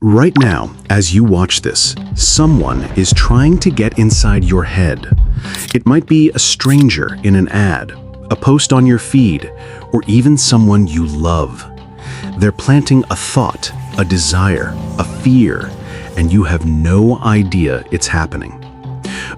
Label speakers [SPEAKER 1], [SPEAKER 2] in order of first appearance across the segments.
[SPEAKER 1] Right now, as you watch this, someone is trying to get inside your head. It might be a stranger in an ad, a post on your feed, or even someone you love. They're planting a thought, a desire, a fear, and you have no idea it's happening.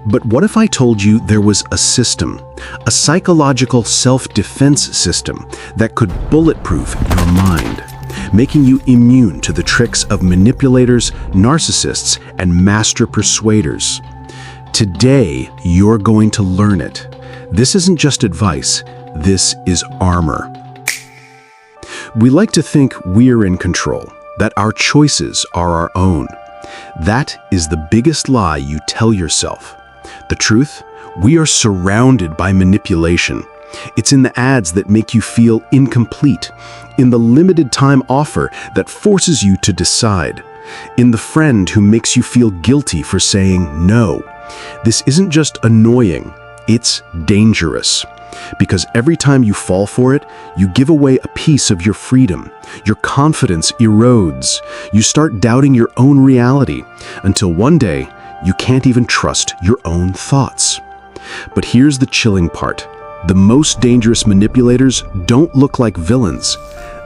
[SPEAKER 1] But what if I told you there was a system, a psychological self-defense system that could bulletproof your mind, making you immune to the tricks of manipulators, narcissists, and master persuaders? Today, you're going to learn it. This isn't just advice, this is armor. We like to think we're in control, that our choices are our own. That is the biggest lie you tell yourself. The truth? We are surrounded by manipulation. It's in the ads that make you feel incomplete, in the limited time offer that forces you to decide, in the friend who makes you feel guilty for saying no. This isn't just annoying, it's dangerous. Because every time you fall for it, you give away a piece of your freedom. Your confidence erodes. You start doubting your own reality, until one day, you can't even trust your own thoughts. But here's the chilling part. The most dangerous manipulators don't look like villains.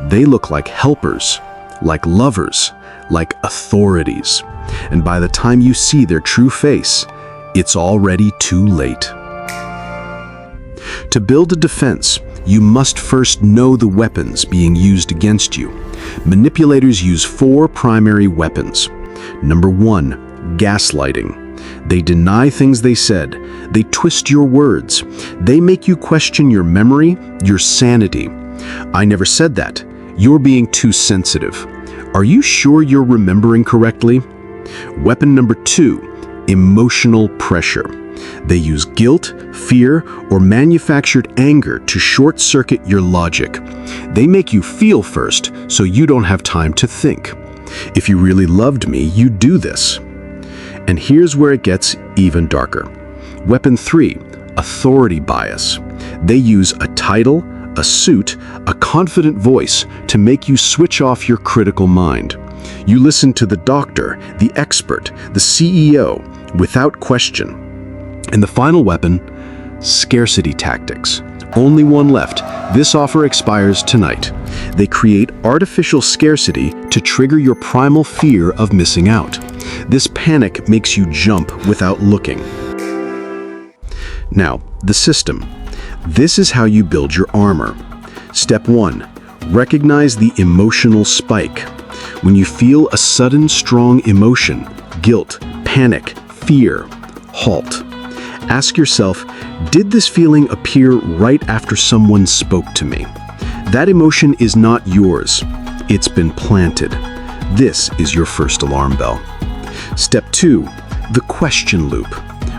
[SPEAKER 1] They look like helpers, like lovers, like authorities. And by the time you see their true face, it's already too late. To build a defense, you must first know the weapons being used against you. Manipulators use 4 primary weapons. Number 1, gaslighting. They deny things they said. They twist your words. They make you question your memory, your sanity. I never said that. You're being too sensitive. Are you sure you're remembering correctly? Weapon number 2, emotional pressure. They use guilt, fear, or manufactured anger to short-circuit your logic. They make you feel first, so you don't have time to think. If you really loved me, you'd do this. And here's where it gets even darker. Weapon 3, authority bias. They use a title, a suit, a confident voice to make you switch off your critical mind. You listen to the doctor, the expert, the CEO, without question. And the final weapon, scarcity tactics. Only one left. This offer expires tonight. They create artificial scarcity to trigger your primal fear of missing out. This panic makes you jump without looking. Now, the system. This is how you build your armor. Step 1, recognize the emotional spike. When you feel a sudden strong emotion, guilt, panic, fear, halt. Ask yourself, did this feeling appear right after someone spoke to me? That emotion is not yours. It's been planted. This is your first alarm bell. Step 2, the question loop.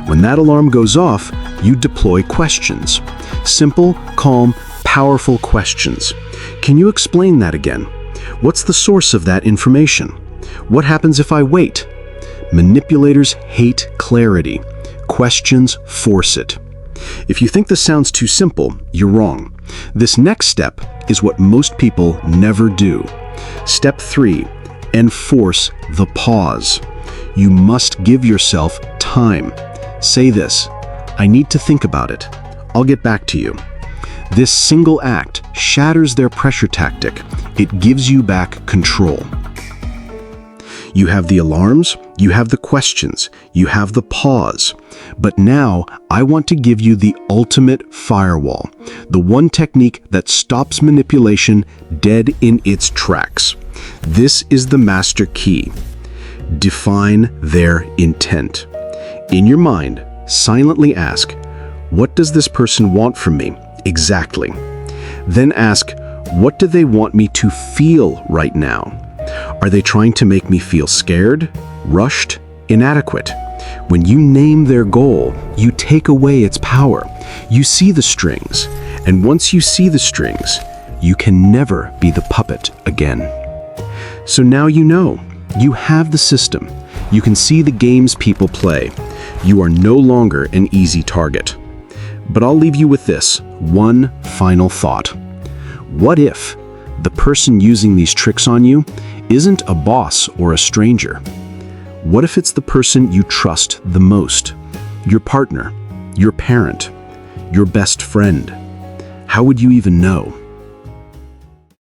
[SPEAKER 1] When that alarm goes off, you deploy questions. Simple, calm, powerful questions. Can you explain that again? What's the source of that information? What happens if I wait? Manipulators hate clarity. Questions force it. If you think this sounds too simple, you're wrong. This next step is what most people never do. Step 3, enforce the pause. You must give yourself time. Say this, I need to think about it. I'll get back to you. This single act shatters their pressure tactic. It gives you back control. You have the alarms, you have the questions, you have the pause. But now, I want to give you the ultimate firewall, the one technique that stops manipulation dead in its tracks. This is the master key. Define their intent. In your mind, silently ask, what does this person want from me exactly? Then ask, what do they want me to feel right now? Are they trying to make me feel scared, rushed, inadequate? When you name their goal, you take away its power. You see the strings, and once you see the strings, you can never be the puppet again. So now you know. You have the system. You can see the games people play. You are no longer an easy target. But I'll leave you with this, one final thought. What if the person using these tricks on you isn't a boss or a stranger? What if it's the person you trust the most? Your partner, your parent, your best friend? How would you even know?